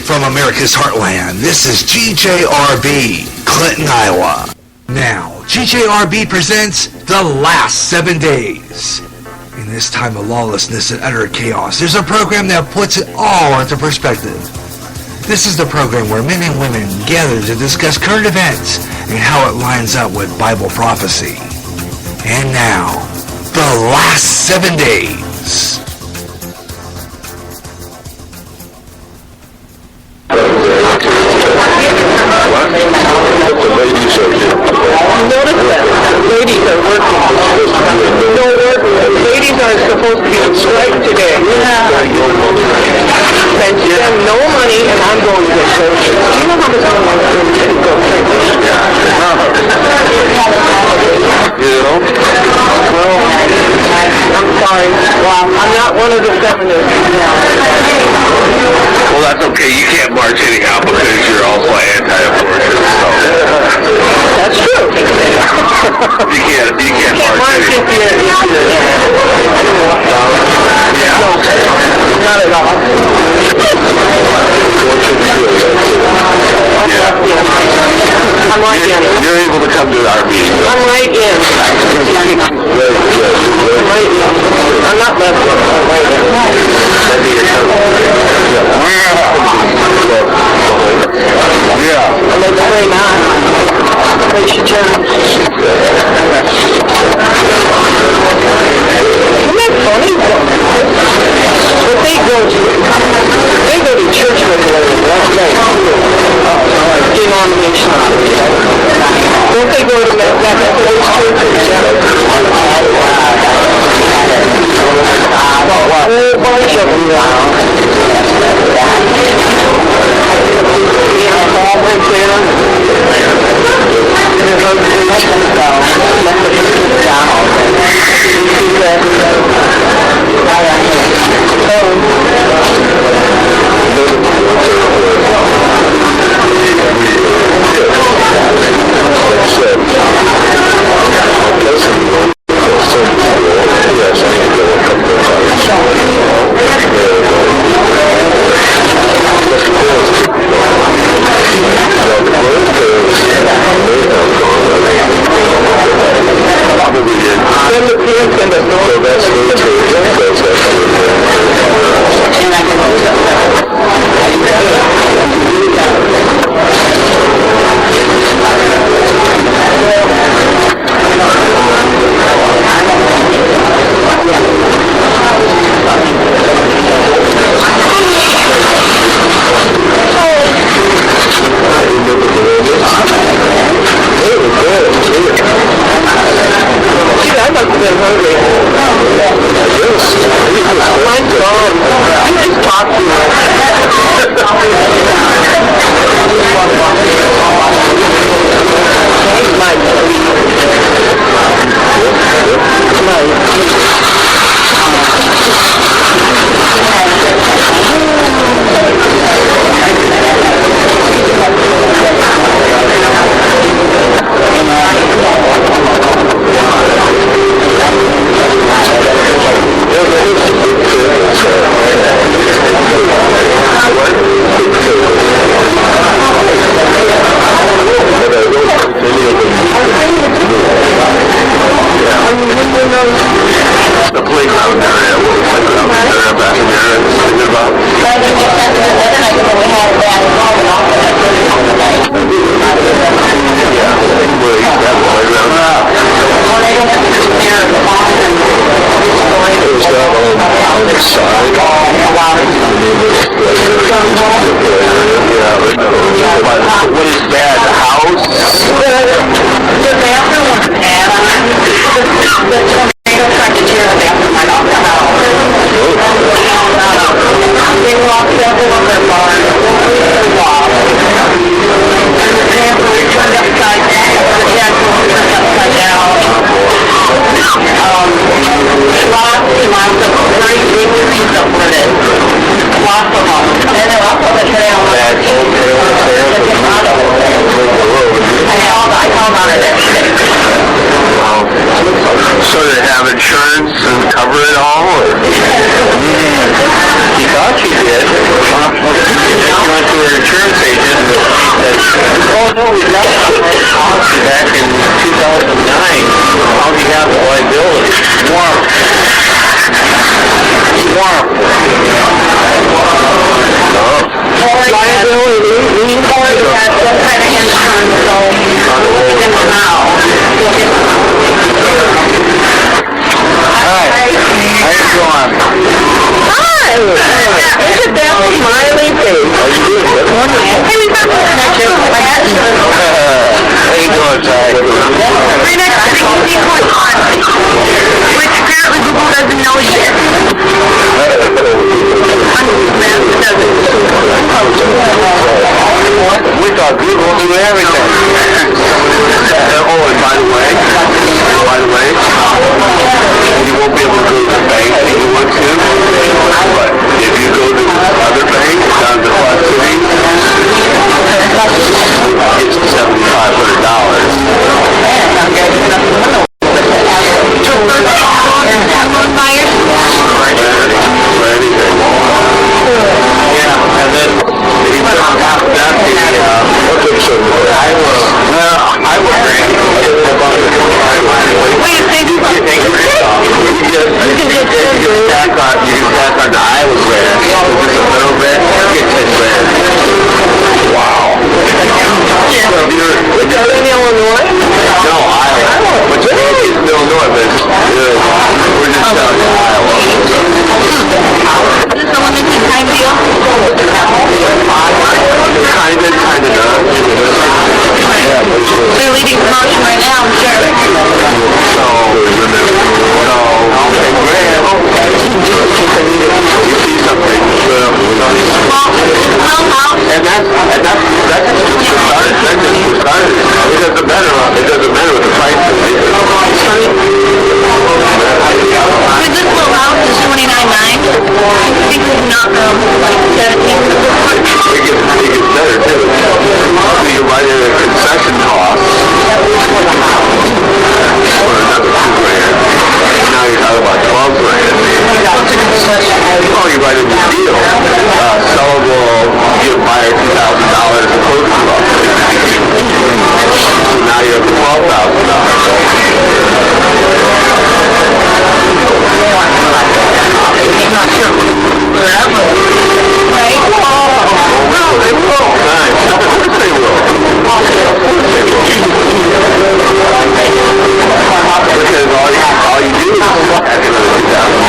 from America's heartland, this is GJRB, Clinton, Iowa. Now, GJRB presents The Last 7 Days. In this time of lawlessness and utter chaos, there's a program that puts it all into perspective. This is the program where men and women gather to discuss current events and how it lines up with Bible prophecy. And now, The Last 7 Days. Notice that ladies are working. No work. Ladies are supposed to be on strike today. Spend them no money, and I'm going to get surgery. Do you know how much money I'm going to go surgery? You know? Well, I'm sorry. Well, I'm not one of the feminists. Well, that's okay. You can't march anyhow because you're also anti-abortion. So. That's true. You can't march if you're Yeah. No, not at all. I'm right in. You're able to come to our meeting. I'm right in. I'm right in. I'm not left. I'm right in. Yeah. Let's pray not. Place your turn. Isn't that funny? But they go to church regularly, right? Denominational. Don't they go to Methodist churches? A whole bunch of them now. All went there. So that We thought Google knew everything. Oh, and by the way, you won't be able to go to the bank that you want to, but if you go to other banks down in the Quad Cities, it's $7,500. And then if you put on top of that, I would grant you stack on the Iowa grant, just a little bit, you get 10 grand. Wow. So if you're in Illinois? No, Iowa. But you're in Illinois, but we're just down in Iowa. Is this a limited time deal? Kind of not. They're leading promotion right now, I'm sure. So, you see something, and that's just started. It doesn't matter what the price is. This little house is $29.9. I think we can knock them like 17. It gets better too. So you write in a concession cost for another $2 grand. Now you're talking about 12 grand. Oh, you write in the deal. Seller will give buyer $2,000 to close the loan. So now you're at $12,000. I'm not sure. Right? Well, they will. Nice. Of course they will. Because all you do is add another $2,000.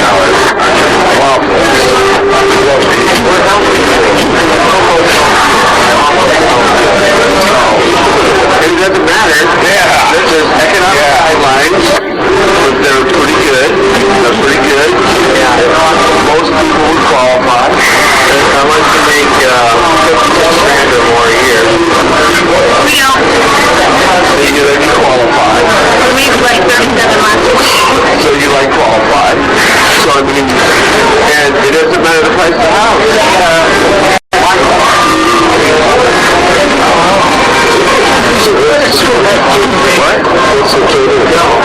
It doesn't matter. Yeah. There's economic guidelines, but they're pretty good. Most people would qualify. Unless you make 50 grand or more a year. We don't. Then you qualify. We like 37 months. So you like qualified. So I mean, and it doesn't matter the price of the house. What?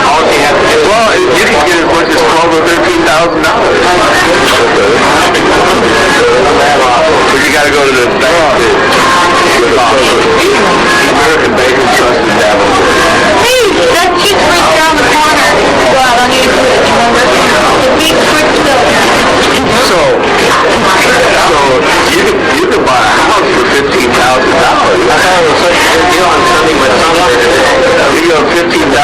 All you have to do, well, you can get as much as $12,000 or $13,000. But you got to go to the bank. American Banking Trust in Davenport. Hey, that chick's right there on the corner. Well, I need to put it, remember? The big quick building. So you can buy a house for $15,000. I thought it was such a good deal on something with something. You go $15,000.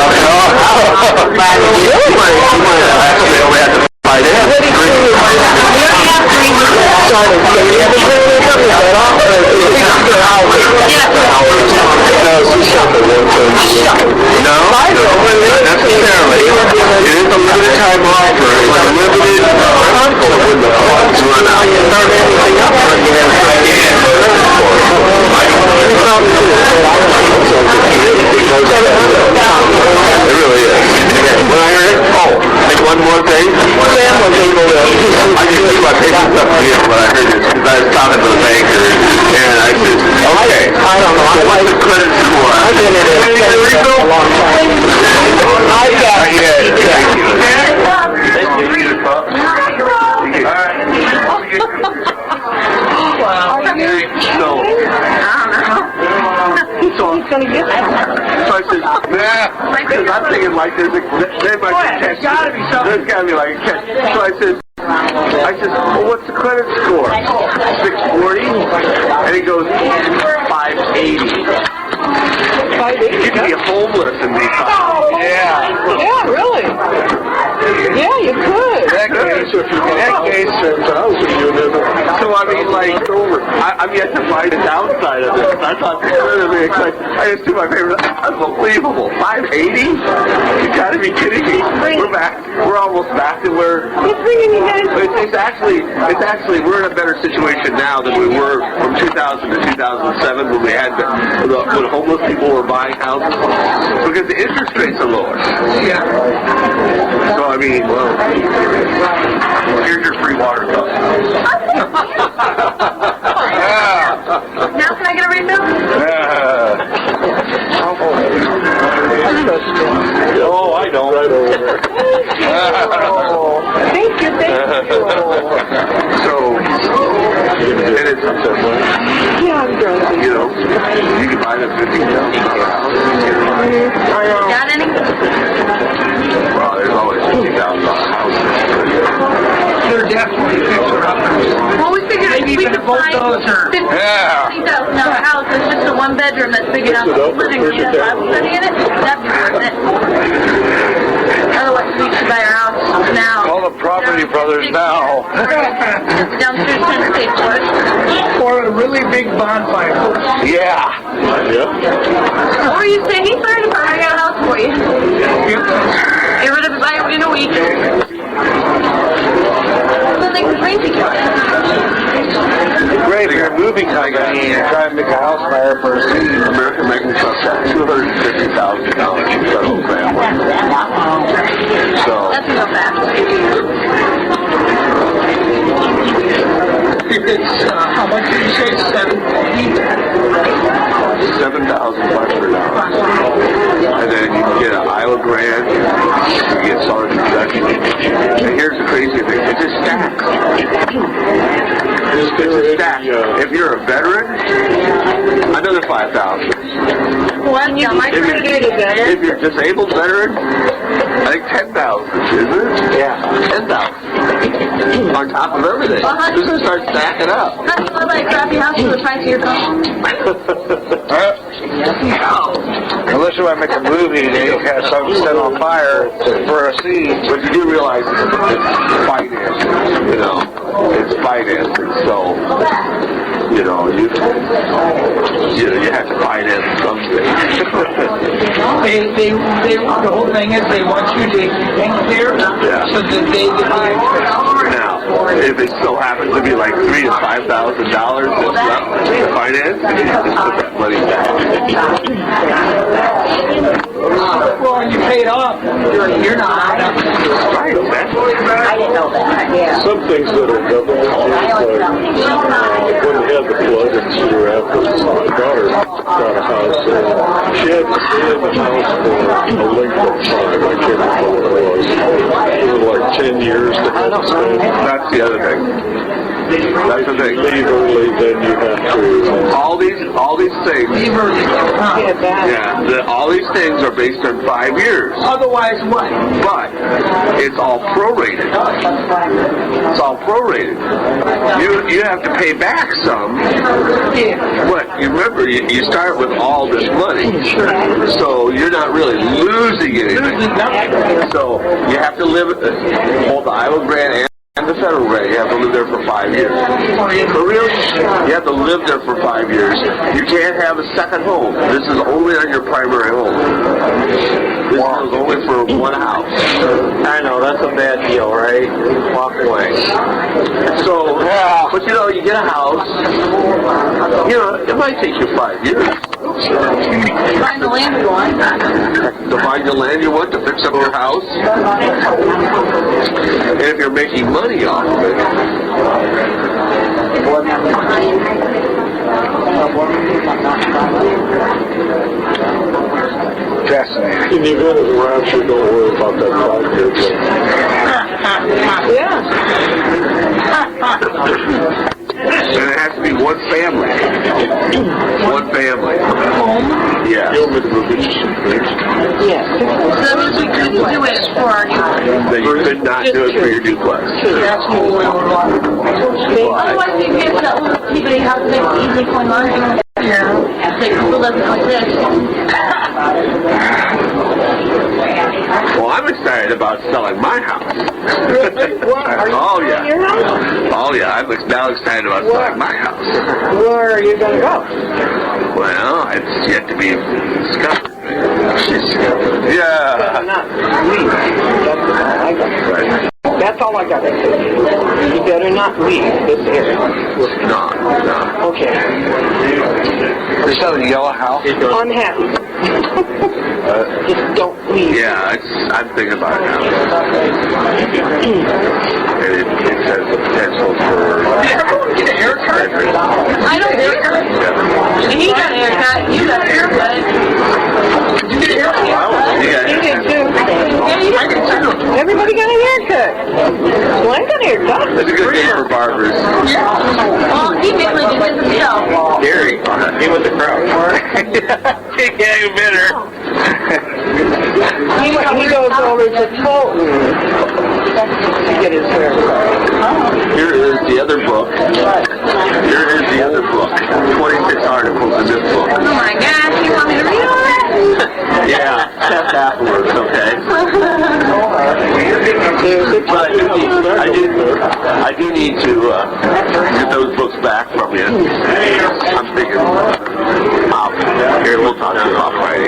You might actually only have to buy that. No, not necessarily. It is a limited time offer. It's a limited until when the funds run out. You start anything up, you have to pay it. It really is. When I heard it, like one more thing. Sam was able to. I just think about taking stuff here when I heard this because I was talking to the banker and I said, okay, I don't know. So what's the credit score? I've been in it a long time. I've got it. Thank you. So he's going to get that. So I said, nah, because I'm thinking like there's got to be like a catch. So I said, I said, well, what's the credit score? 640? And he goes, 580. 580. You can be homeless and be fine. Yeah. Yeah, really. Yeah, you could. That case, so I mean, like, I'm yet to find a downside of this. I thought, I just do my favorite. Unbelievable. 580? You gotta be kidding me. We're back. We're almost back to where. What's bringing you guys? It's actually, we're in a better situation now than we were from 2000 to 2007 when we had when homeless people were buying houses because the interest rates are lower. Yeah. So I mean, well, here's your free water cup. Now can I get a refill? Oh, I know. Right over there. Thank you. So, and it's Yeah, I'm drunk. you know, you can buy them $50,000 house. Got any? Well, there's always $50,000 houses. They're definitely fixer-uppers. Well, we figured if we could find $50,000 house that's just a one bedroom that's big enough for living room and Bible study in it, that'd be worth it. Otherwise, we should buy our house now. Call the property brothers now. Downstairs center state for it. Or a really big bonfire. Yeah. Or you say, hey, fire department, I got a house for you. Get rid of it in a week. Well, they can crazy kill it. Great, if you're a movie company and you're trying to make a house fire for a scene, American Making Trucks at $250,000 in federal grant. So. That's real fast. It's, how much did you say? $7,500. And then you can get an Iowa grant, you can get solid construction. And here's the crazy thing, it's a stack. It's a stack. If you're a veteran, another $5,000. What? Yeah, my credit is better. If you're a disabled veteran, I think $10,000, isn't it? Yeah. $10,000. On top of everything. This is going to start stacking up. That's what like crappy house for the price of your phone. Unless you want to make a movie and you have something set on fire for a scene. But you do realize it's financing, you know. It's financing, so, you know, you have to finance something. The whole thing is they want you to think there so that they can buy it. Now, if it so happens to be like $3,000 to $5,000 that's left to finance, then you have to put that money back. Well, when you pay it off, you're not. Right, exactly. I didn't know that. Yeah. Some things that are government is like when we had the flood in Cedar Rapids, my daughter got a house and she had to stay in the house for a length of time. I can't remember what it was. It was like 10 years to have to stay. That's the other thing. That's the thing. Leave early, then you have to. All these things. Yeah, all these things are based on 5 years. Otherwise, what? But it's all prorated. It's all prorated. You have to pay back some. But you remember, you start with all this money. So you're not really losing anything. So you have to live, hold the Iowa grant and the federal grant. You have to live there for 5 years. For real, you have to live there for 5 years. You can't have a second home. This is only on your primary home. This is only for one house. I know, that's a bad deal, right? Walk away. So, but you know, you get a house, you know, it might take you 5 years. Find the land you want. To find the land you want, to fix up your house. And if you're making money off of it, fascinating. In the event of the rapture, don't worry about that 5 years. And it has to be one family. One family. Yeah. You want me to go get you some things? Yes. So that means we couldn't do it for our new one. Then you could not do it for your duplex. Otherwise, we get that little teeny house that we easily climb on here. Like, who lives like this? Well, I'm excited about selling my house. What? Are you Oh, selling yeah. your house? Oh, yeah. I'm now excited about selling my house. Where are you going to go? Well, it's yet to be discovered. Yeah. Better not leave. That's all I got. You better not leave this area. No. Okay. You're selling a yellow house? Unhappy. Just don't leave. Yeah, I'm thinking about it now. And it has the potential for... Get a haircut? I don't haircut. He got a haircut. You got a haircut. You get a haircut? He did too. Yeah, you got a haircut. Everybody got a haircut. Well, I got a haircut. That's a good thing for barbers. Well, he mainly did it himself. Gary, he with the crowd. He getting bitter. He goes over to Fulton to get his haircut. Here is the other book. 26 articles in this book. Oh my gosh, you want me to read all that? Yeah, test afterwards, okay? I do need to get those books back from you. I'm thinking, here, we'll talk to you off Friday.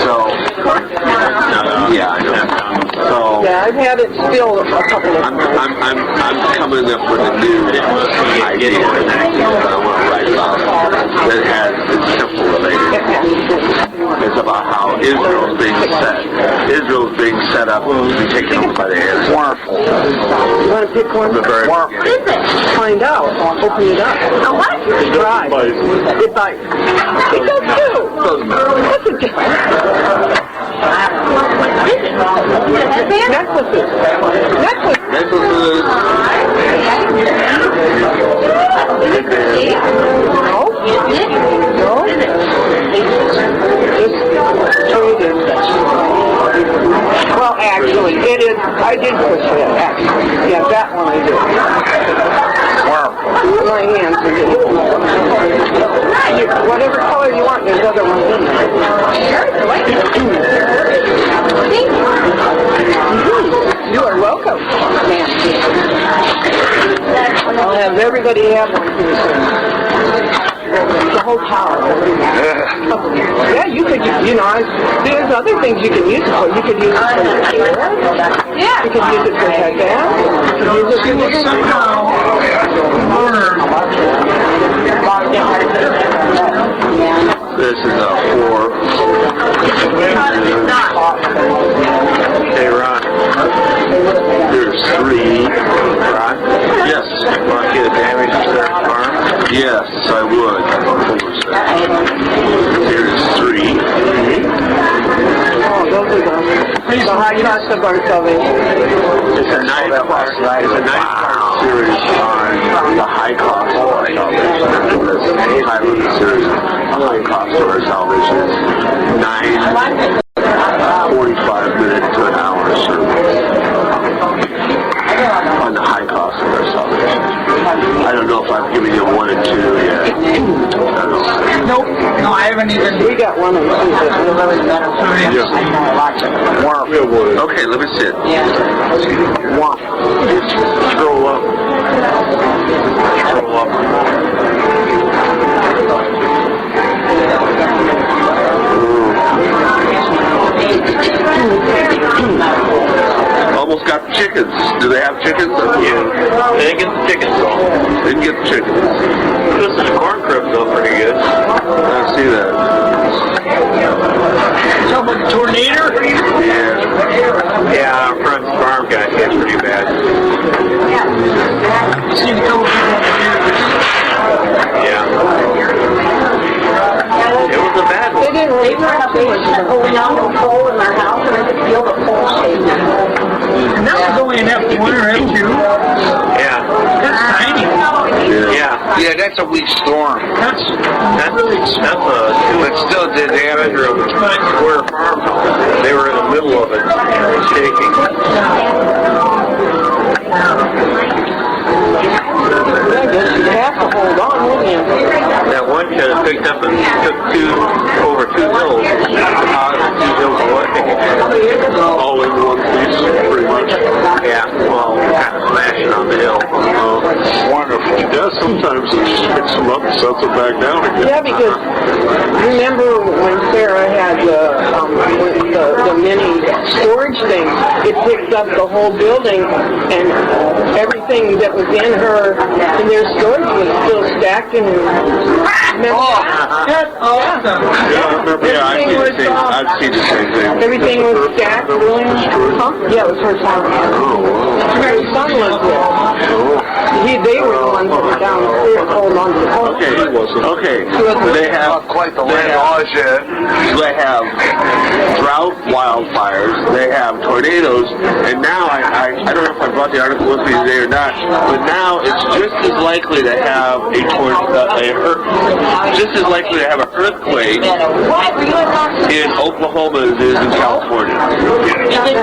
So, yeah, I know. So, Yeah, I've had it still a couple of times. I'm coming up with a new idea that I want to write about that has it's simple related. It's about how Israel's being set up to be taken over by the ants. Wonderful. You want to pick one? What is it? Find out. Open it up. A what? Try. It bites. It does too. What's the difference? What is it? Necklaces. Necklaces. No. No. Well, actually, it is. I did push it, actually. Yeah, that one I did. My hands are good. Whatever color you want, there's other ones in there. You are welcome, ma'am. I'll have everybody have one pretty soon. The whole tower. Yeah, you could, there's other things you can use it for. You could use it for your chair. Yeah. You could use it for headband. You could use it for This is a 4. Hey, Ron. There's 3. Ron? Yes. Want to get a damage to their farm? Yes, I would. Here's 3. Oh, those are the high cost of our salvation. It's a 9-part series on the high cost of our salvation. This title of the series, the high cost of our salvation, is 45 minutes to an hour service on the high cost of our salvation. I don't know if I've given you 1 and 2 yet. Nope. No, I haven't even. We got 1 and 2 that we're really better for. Okay, let me sit. 1. Scroll up. Almost got the chickens. Do they have chickens? Yeah. They didn't get the chickens though. Didn't get the chickens. This is corn cribs though, pretty good. I see that. Someone tornado? Yeah, our front farm got hit pretty bad. See the cold. Yeah. It was a bad one. They didn't They were up there holding on to a pole in our house, and I could feel the pole shaking. And that was only an F1 or F2. Yeah. That's tiny. Yeah. Yeah, that's a weak storm. That's But still did damage to a square farmhouse. They were in the middle of it, shaking. I guess you'd have to hold on, wouldn't you? That one kid picked up and took over 2 hills. Out of 2 hills away. All in one piece, pretty much. Yeah, well, kind of smashing on the hill. Wonderful. Yeah, sometimes it just picks them up and sets them back down again. Yeah, because remember when Sarah had the mini storage thing, it picked up the whole building and everything that was in their storage was still stacked and That's awesome. Yeah, I remember. Yeah, I've seen the same thing. everything was stacked, really. Huh? Yeah, it was her son. Her son was there. They were the ones that were downstairs holding on to the phone. Okay. So they have quite the landage. They have drought wildfires. They have tornadoes, and now I don't know if I brought the article with me today or not, but now it's just as likely to have just as likely to have an earthquake in Oklahoma as it is in California.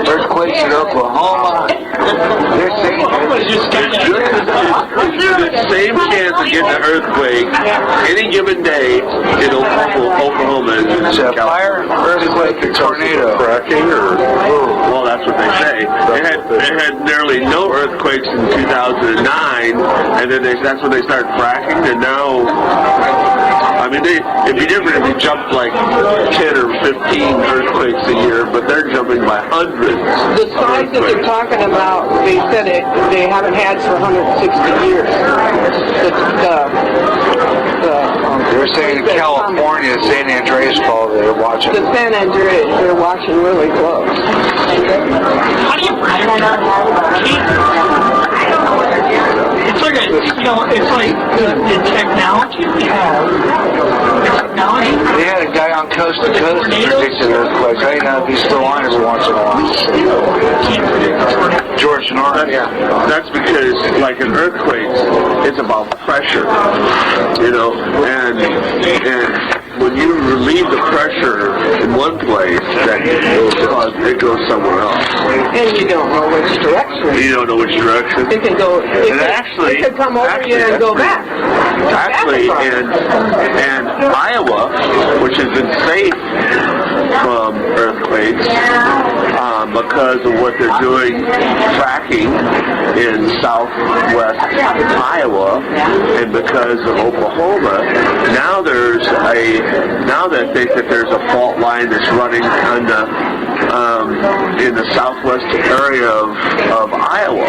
Earthquakes in Oklahoma. They're saying the same chance of getting an earthquake any given day in Oklahoma as in California. Fire, earthquake, and tornado. Cracking or... Well, that's what they say. They had nearly no earthquakes in 2009, and then that's when they started fracking, and now, I mean, it'd be different if you jumped like 10 or 15 earthquakes a year, but they're jumping by hundreds. The size that they're talking about, they said they haven't had for 160 years. They're saying in California, San Andreas Fault, they're watching. The San Andreas, they're watching really close. How do you It's like it's like the technology we have. They had a guy on Coast to Coast that predicted earthquakes. I don't know if he's still on every once in a while. George Norton. That's because, like in earthquakes, it's about pressure, and when you relieve the pressure in one place, it goes somewhere else. And you don't know which direction. You don't know which direction. It can go. It could come over you and go back. Actually, and Iowa, which has been safe from earthquakes because of what they're doing, fracking in southwest Iowa, and because of Oklahoma, now they think that there's a fault line that's running on in the southwest area of Iowa.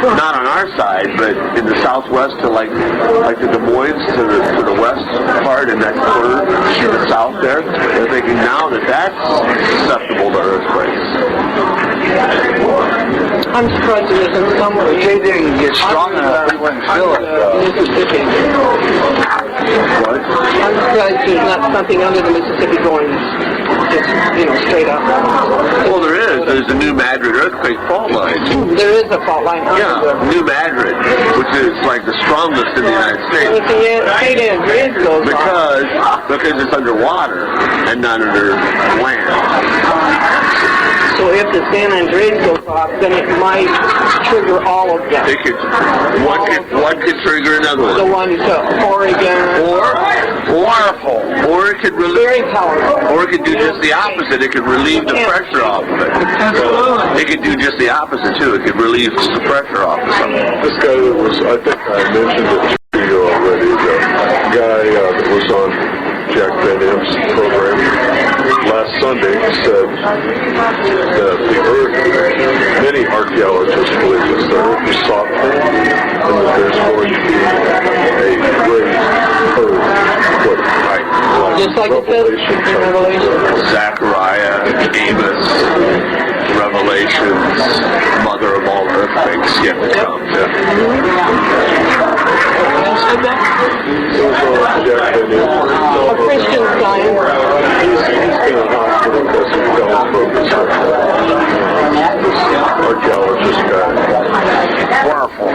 Not on our side, but in the southwest to like the Des Moines to the west part and that quarter to the south there. They're thinking now that that's susceptible to earthquakes. I'm surprised it isn't somewhere. They didn't get strong enough, they wouldn't feel it though. Mississippi. What? I'm surprised there's not something under the Mississippi going just, straight up. Well, there is. There's a New Madrid earthquake fault line. There is a fault line under the... New Madrid, which is like the strongest in the United States. But the St. Andreas goes because it's underwater and not under land. So if the San Andreas goes off, then it might trigger all of them. One could trigger another one. The one to Oregon. Or it could Very powerful. Or it could do just the opposite. It could relieve the pressure off of it. It could do just the opposite too. It could relieve the pressure off of something. This guy that was, I think I mentioned it to you already, the guy that was on Jack Van Im's program last Sunday said that the Earth, many archaeologists believe that the Earth is soft and that there's going to be a great earthquake. Just like it says in Revelation. Zechariah, Amos, Revelations, mother of all earthquakes yet to come. A Christian Science. He's been in hospital because he fell from his archaeologist guy. Wonderful.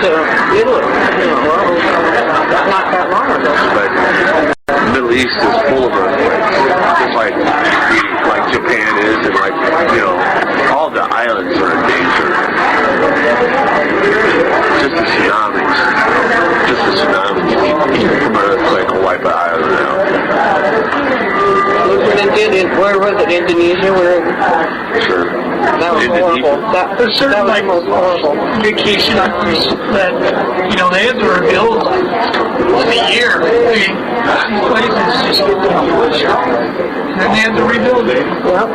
to Italy, not that long ago. But the Middle East is full of earthquakes, just like Japan is, and all the islands are in danger. Just the tsunamis from an earthquake will wipe an island out. Look what it did where was it, Indonesia? Sure. That was horrible. That was the most horrible. Vacation homes that, they had to rebuild in a year. These places just get demolished. And then they had to rebuild it. Yep.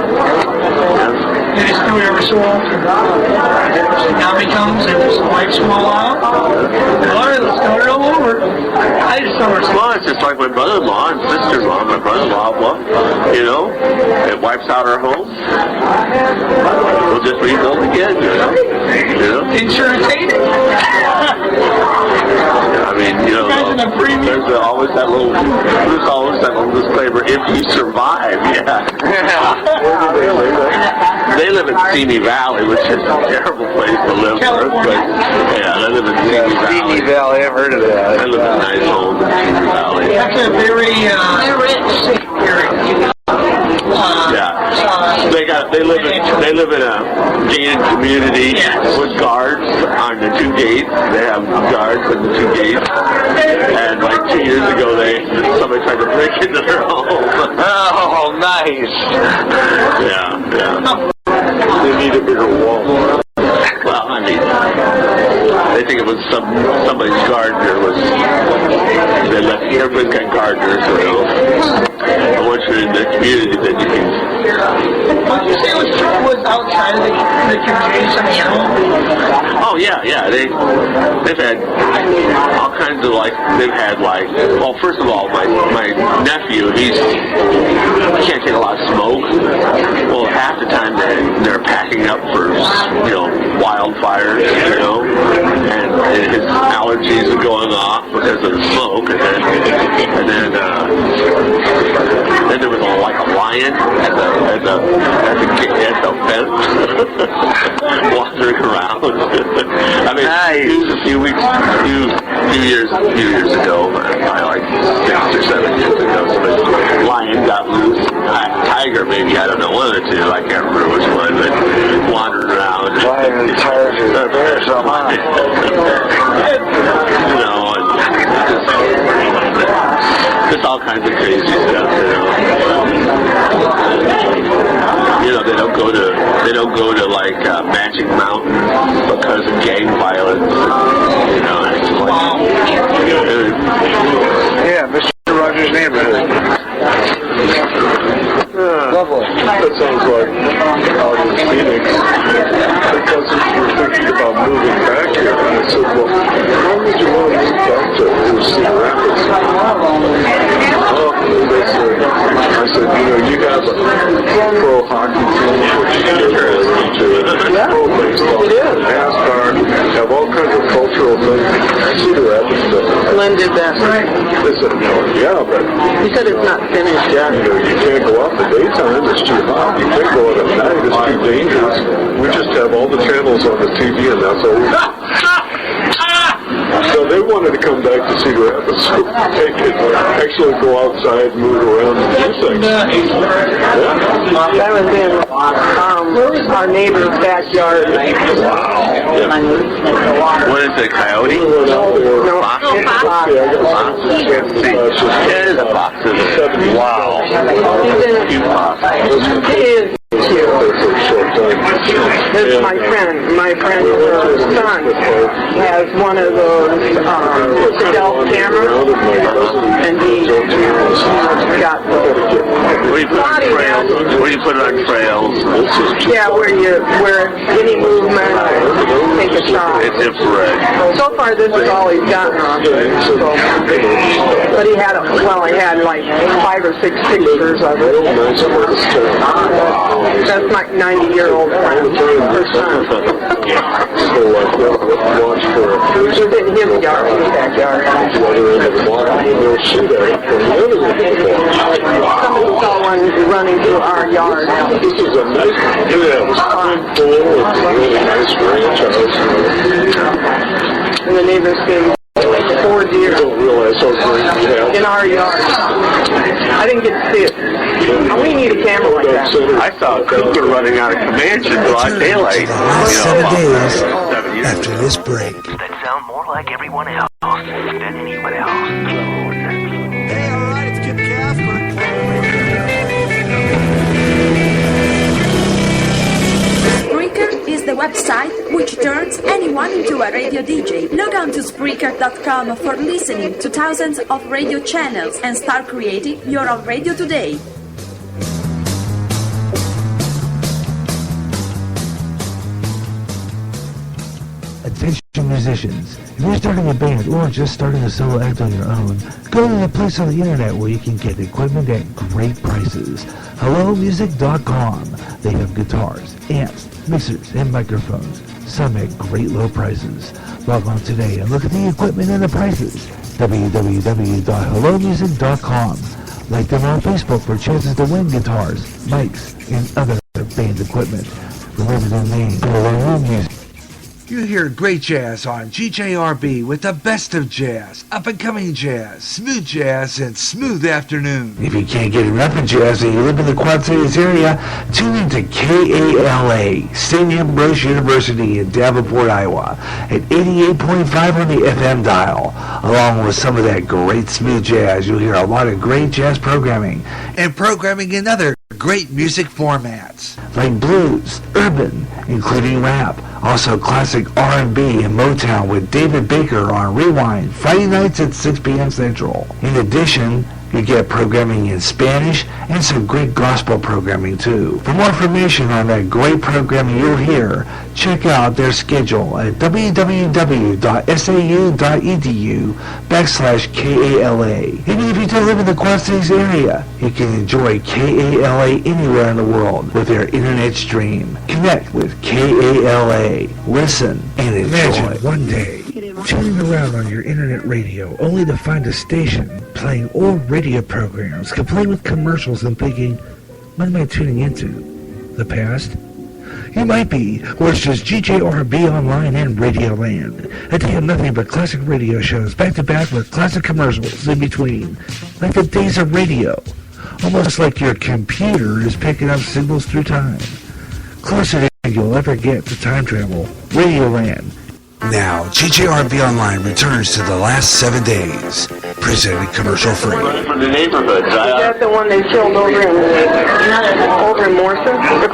They just do it every so often. Tsunami comes and just wipes them all out. All right, let's start it all over. I just don't understand. Well, it's just like my brother-in-law and sister-in-law. My brother-in-law, it wipes out our home. We'll just rebuild again, Insurance hate it. I mean, there's always that little disclaimer, if you survive, They live in Simi Valley, which is a terrible place to live for earthquakes. Yeah, they live in Simi Valley. Simi Valley, I've heard of that. I live in a nice home in Simi Valley. That's a very rich area. They live in a gated community with guards on the two gates. They have guards on the two gates. And 2 years ago, somebody tried to break into their home. Oh, nice. Yeah. They need a bigger wall. Well, I mean, they think it was somebody's gardener everybody's got gardeners, And once you're in the community, then you can. Don't you say it was outside of the community, some animal? Oh yeah. They've had all kinds of well, first of all, my nephew, he can't take a lot of smoke. Well, half the time they're packing up for wildfires, and his allergies are going off because of the smoke, and then there was a lion at the fence wandering around. I mean, it was a few years ago, probably 6 or 7 years ago, so the lion got loose. Tiger, maybe, I don't know, one of the two, I can't remember which one, but wandered around. Lion and tiger, there's a lot. Just all kinds of crazy stuff, They don't go to Magic Mountain because of gang violence. Yeah, Mr. Rogers' neighborhood. Lovely. That sounds like out in Phoenix. My cousins were thinking about moving back here, and I said, well, why would you want to move back to Cedar Rapids? Well, they said, I said, you have a pro hockey team, which you're really into, pro baseball, NASCAR, have all kinds of cultural things. Cedar Rapids doesn't. Glenn did that. They said, but He said it's not finished yet. you can't go out in the daytime, it's too hot. You can't go out at night, it's too dangerous. We just have all the channels on the TV, and that's all we do. So they wanted to come back to Cedar Rapids so they could actually go outside, move around, and do things. That was in our neighbor's backyard. What is it, coyote? No, Fox? it's a fox. It is a fox, isn't it? Wow. Cute fox. He is cute. This is my friend. My friend's son has one of those stealth cameras, and he got Where you put it on trails? Where you put it on trails? yeah, where any movement, take a shot. It's infrared. So far, this is all he's gotten on. But he had 5 or 6 pictures of it. That's my 90-year-old friend. Her son. It was in his yard, his backyard. Somebody saw one running through our yard. This is a nice, it was pool, it's a really nice ranch house. and the neighbors came. 4 deer. I don't realize how great you have. In our yard. I didn't get to see it. We need a camera like that. I saw a cougar running out of Comanche in broad daylight. The last 7 days after this break. That sound more like everyone else than anyone else. Hey, alright, it's Kid Casper. Spreaker is the website which turns anyone into a radio DJ. Log on to Spreaker.com for listening to thousands of radio channels and start creating your own radio today. Attention musicians, if you're starting a band or just starting a solo act on your own, go to the place on the internet where you can get equipment at great prices. HelloMusic.com. They have guitars, amps, mixers, and microphones, some at great low prices. Log on today and look at the equipment and the prices. www.hellomusic.com. Like them on Facebook for chances to win guitars, mics, and other band equipment. Remember their name, Hello Music. You hear great jazz on GJRB with the best of jazz, up-and-coming jazz, smooth jazz, and smooth afternoon. If you can't get enough of jazz and you live in the Quad Cities area, tune into KALA, St. Ambrose University in Davenport, Iowa, at 88.5 on the FM dial. Along with some of that great smooth jazz, you'll hear a lot of great jazz programming, and programming in other great music formats, like blues, urban, including rap, also classic R&B and Motown with David Baker on Rewind, Friday nights at 6 p.m. Central. In addition, you get programming in Spanish and some great gospel programming too. For more information on that great programming you'll hear, check out their schedule at www.sau.edu/KALA. Even if you don't live in the Quad Cities area, you can enjoy KALA anywhere in the world with their internet stream. Connect with KALA, listen, and enjoy. Imagine one day tuning around on your internet radio only to find a station playing old radio programs, complete with commercials, and thinking, what am I tuning into? The past? You might be, or it's just GJRB Online and Radio Land. And they have nothing but classic radio shows back to back with classic commercials in between, like the days of radio. Almost like your computer is picking up signals through time. Closer than you'll ever get to time travel. Radio Land. Now, GJRB Online returns to the last 7 days. Presented commercial free. Running from the neighborhood. Is that the one they killed over in Morrison? A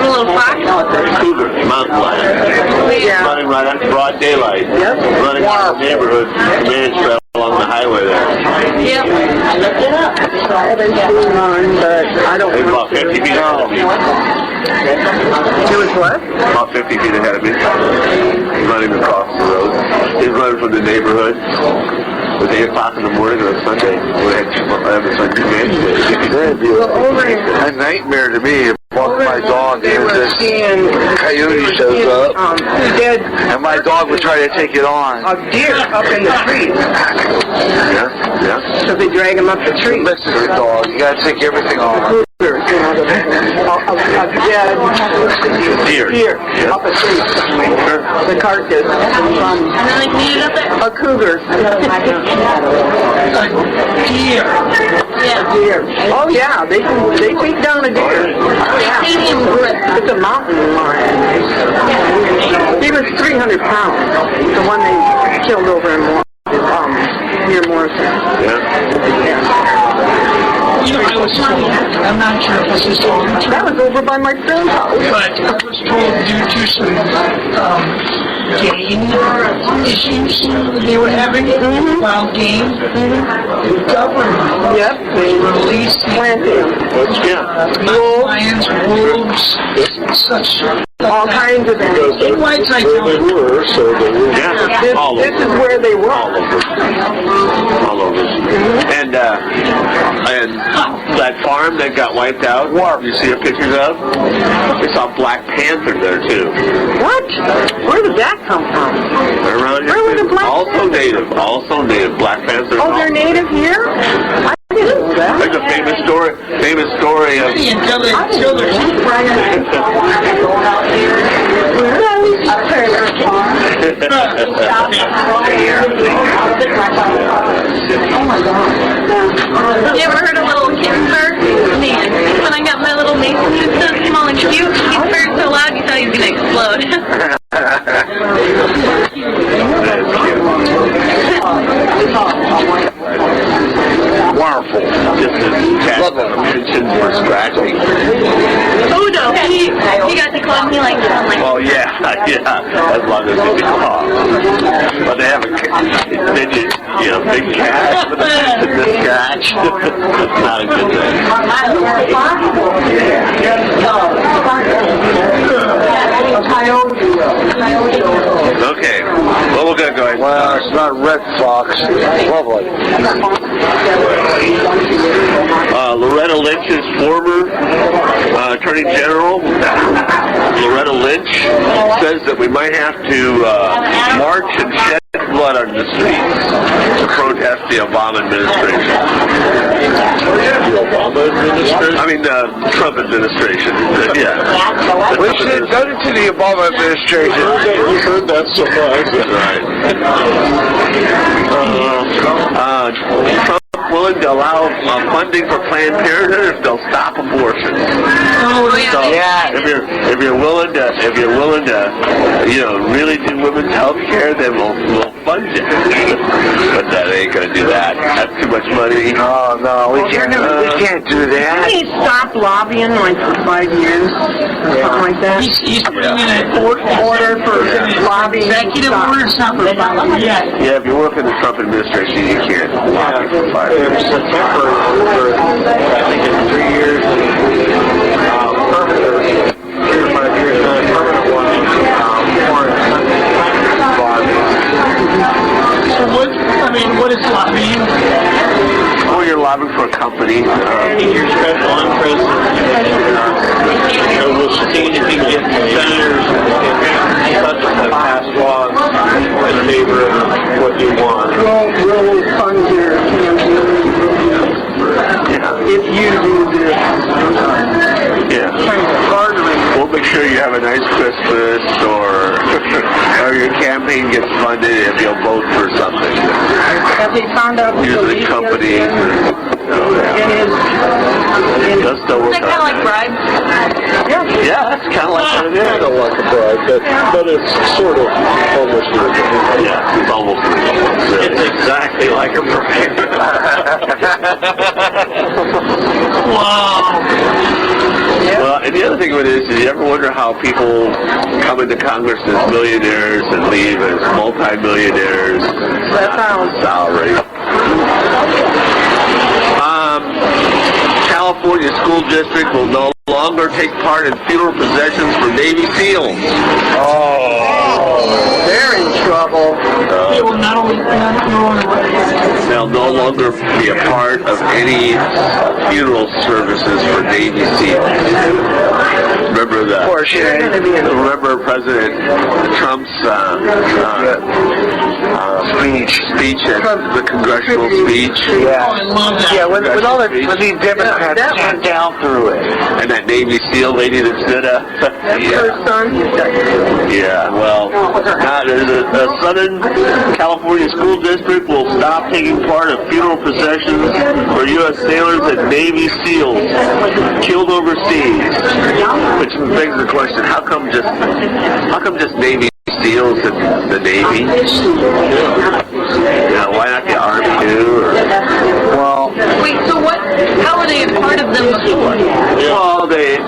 little fox? No, it's a cougar, mountain lion. Yeah. Running right out in broad daylight. Yep. Running out of the neighborhood. Comanche trail along the highway there. Yep. I looked it up. I haven't seen one, but I don't He's know. about 50 feet ahead of me. It was what? About 50 feet ahead of me. He's running across the road. He's running from the neighborhood. It was 8 o'clock in the morning on a Sunday. We had A nightmare to me. Walk my dog They and were this seeing coyote shows up, dead and my dog would try to take it on. a deer up in the trees. Yeah. So they drag him up the tree. Listen to the dog. You gotta take everything on. A dead deer up a tree. The carcass from And then they clean it up there? a cougar. Deer. Yeah. Deer. Oh yeah, they take down a deer. Stadium grip. It's a mountain lion. He was 300 pounds. The one they killed over in near Morrison. You know, I was told, I'm not sure if this is told, That was over by my friend's house. but I was told due to some game issues they were having, wild game, the government released mountain lions, wolves, such All kinds of animals. in white Where they were, so they were. This is where they were. All over. And that farm that got wiped out, you see the pictures of? They saw Black Panther there too. What? Where did that come from? They're around here. Where were the Black Also native. Black Panther. Oh, they're native here? I didn't know that. There's a famous story of until they're Have you ever heard a little kitten bird? Man, when I got my little mason so small and cute, he purred so loud you thought he was going to explode. Wonderful. Just his cat attention for scratching. Oh no, he got to claw me like that. Well, yeah, as long as you can talk. But they have a big cat with a scratch. Not a good thing. Okay, well, we're going to go ahead. Well, it's not Red Fox. Lovely. Loretta Lynch's former Attorney General, Loretta Lynch, says that we might have to march and shed blood on the streets to protest the Obama administration. The Obama administration? I mean, the Trump administration. Yeah. We should have done it to the Obama administration. You heard that so much. Right. Trump willing to allow funding for Planned Parenthood if they'll stop abortion. Oh yeah. So if you're willing to really do women's health care, then we'll fund it. But that ain't gonna do that. That's too much money. Oh no, we can't do that. He stopped lobbying like for 5 years, something like that. He's putting in an order for lobbying. executive order, something about it. Yeah, if you work in the Trump administration, you can't lobby for 5 years. It's a temporary order. I think it's 3 years. Permanent, 3 or 5 years, and a permanent one. So what is lobbying? Oh, you're lobbying for a company. Your special interest. We'll see if you can get senators and pass laws in favor of what you want. We'll fund your if you do this kind of bartering. We'll make sure you have a nice Christmas, or your campaign gets funded if you'll vote for something. Have they found out who Usually companies. That's still Isn't that kind of like bribes? Yeah, that's kind of like what it I is. don't like a bribe, but it's sort of almost legal. Yeah, it's almost legal. It's exactly like a bribe. Wow. Well, and the other thing of it is you ever wonder how people come into Congress as millionaires and leave as multi-millionaires? That's how. Salary. California school district will no longer take part in funeral processions for Navy SEALs. They're in trouble. It will not only They'll no longer be a part of any funeral services for Navy SEALs. Remember that? Remember President Trump's speech at the congressional speech? Yeah, when all the Democrats sat down through it. And that Navy SEAL lady that stood up. Her son. Yeah, well, the Southern California School District will stop taking part in funeral processions for U.S. sailors and Navy SEALs killed overseas. Which begs the question: how come just Navy SEALs and the Navy? Why not the Army too? Wait, so what? How were they a part of them before? Well, they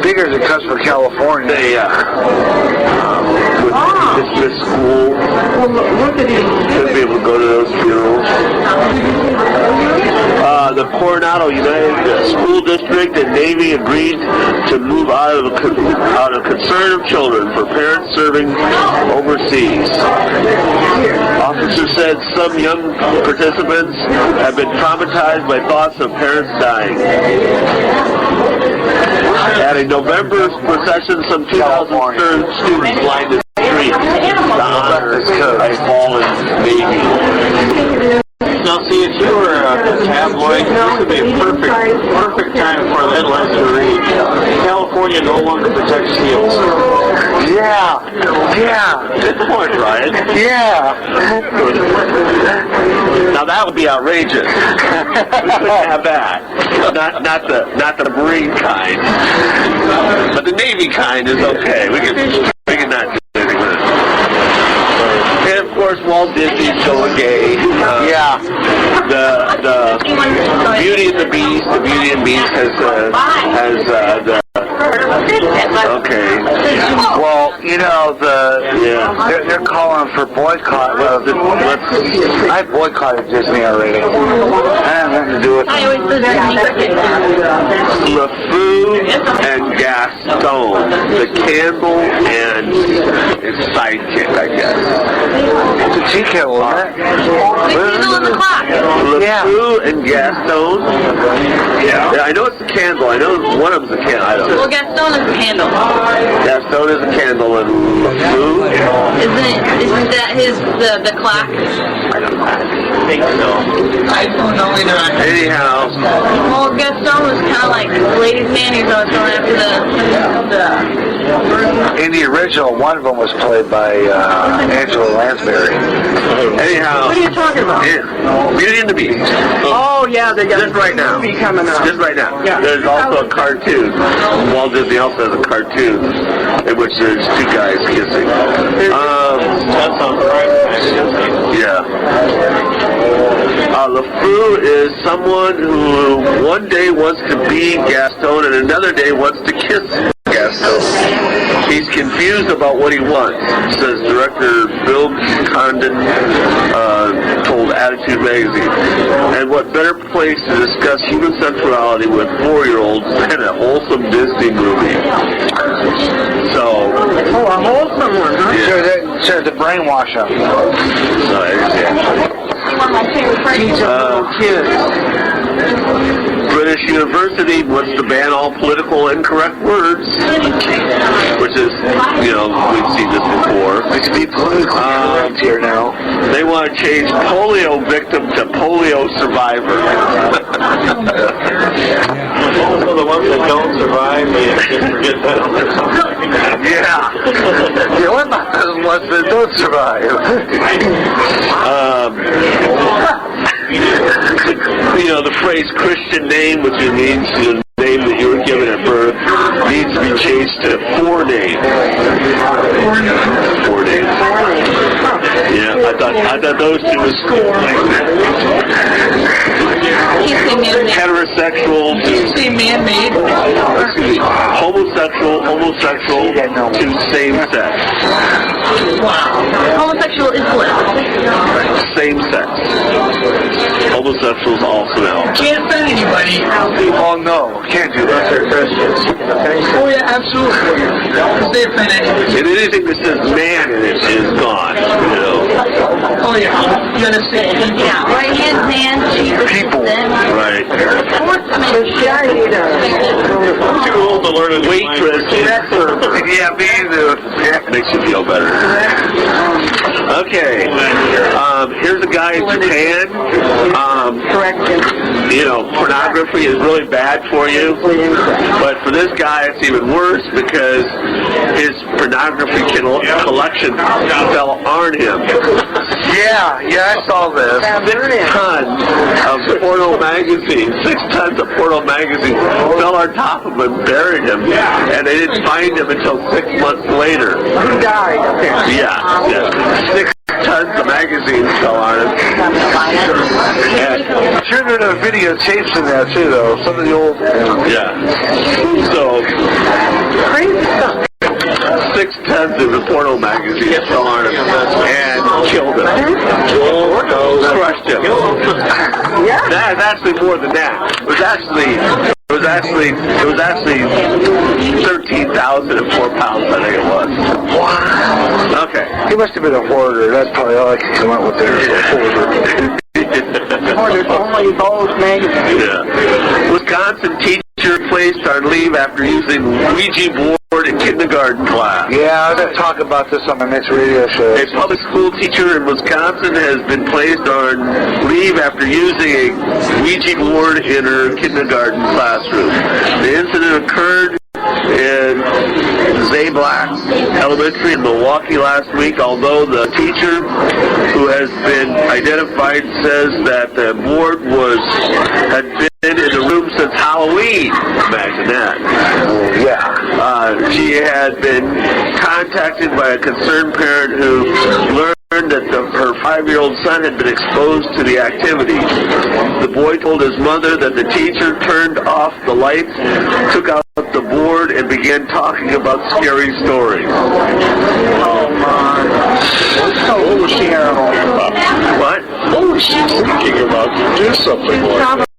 Bigger than cuts for California. They would dismiss school. Couldn't be able to go to those funerals. The Coronado United School District and Navy agreed to move out of concern of children for parents serving overseas. Officers said some young participants have been traumatized by thoughts of parents dying. At a November procession, some 2,000 students lined the streets to honor a fallen Navy. Now, see, if you were tabloids. This would be a perfect time for the headlines to read. California no longer protects seals. Yeah. Good point, Ryan. Yeah. Now that would be outrageous. We couldn't have that. Not the marine kind, but the Navy kind is okay. We can not do anything with it. And of course, Walt Disney's going gay. The Beauty and the Beast. The Beauty and the Beast has the. Okay. Well, you know, they're calling for boycott. Well, I boycotted Disney already. I have nothing to do with it. LeFou and Gaston, the candle and his sidekick, I guess. It's a tea kettle, isn't it? LeFou and Gaston. Yeah, I know it's a candle. I know one of them's a candle. I don't know. Well, Gaston is a candle. Gaston is a candle, and LeFou? Isn't that the clock? I think so. I don't know either. Anyhow. Well, Gaston was kind of like ladies' man. He's always going after In the original, one of them was played by Angela Lansbury. Anyhow. What are you talking about? Beauty and the Beast. Oh, yeah, they got just right now. coming up. Just right now. Yeah. There's also a cartoon. Walt Disney also has a cartoon in which there's two guys kissing. That's on Friday. Yeah. LeFou is someone who one day wants to be Gaston and another day wants to kiss Gaston. He's confused about what he wants, says director Bill Condon told Attitude Magazine. And what better place to discuss human sexuality with 4-year-olds than a wholesome Disney movie? So, a wholesome one, huh? Yeah. Sure, to brainwash them. One of my favorite friends. British University wants to ban all political incorrect words, which is, we've seen this before. Let's be politically correct here now. They want to change polio victim to polio survivor. Also, the ones that don't survive, they forget that. Yeah. What about those ones that don't survive? The phrase Christian name, which means the name that you were given at birth, needs to be changed to forename. Forename. Yeah, I thought those two was heterosexual to man-made. Homosexual to same sex. Wow. Homosexual is what? Same sex. Homosexuals also now. Can't offend anybody. Oh no, can't do that. They're Christians. Oh yeah, absolutely. Because they offend anybody. And anything that says man in it is gone. Oh yeah. You gotta say. Yeah. Right hand man, People. Right. Too old to learn a waitress. Yeah, me either. Makes you feel better. Okay. Here's a guy in Japan. Pornography is really bad for you. But for this guy, it's even worse because his pornography collection fell on him. Yeah, I saw this. 6 tons of porno magazines. 6 tons of porno magazines fell on top of him and buried him. And they didn't find him until 6 months later. He died. Yeah. 6 tons of magazines fell on him. I'm sure there are videotapes in there too, though. Some of the old. Yeah. So. Crazy stuff. 6 tons of the porno magazine fell on him and killed him. Crushed him. Yeah. That's actually more than that. It was actually 13,004 pounds, I think it was. Wow. Okay. He must have been a hoarder. That's probably all I can come up with there. A hoarder. Only those magazines. Yeah. Wisconsin teacher placed on leave after using Ouija board in kindergarten class. Yeah, I'm going to talk about this on my next radio show. A public school teacher in Wisconsin has been placed on leave after using a Ouija board in her kindergarten classroom. The incident occurred in Black Elementary in Milwaukee last week, although the teacher, who has been identified, says that the board had been in the room since Halloween. Imagine that. Yeah. She had been contacted by a concerned parent who learned that her 5-year-old son had been exposed to the activity. The boy told his mother that the teacher turned off the lights, took out the board, and began talking about scary stories. Oh, my. What was she hearing about? What? What was she thinking about to do something like that?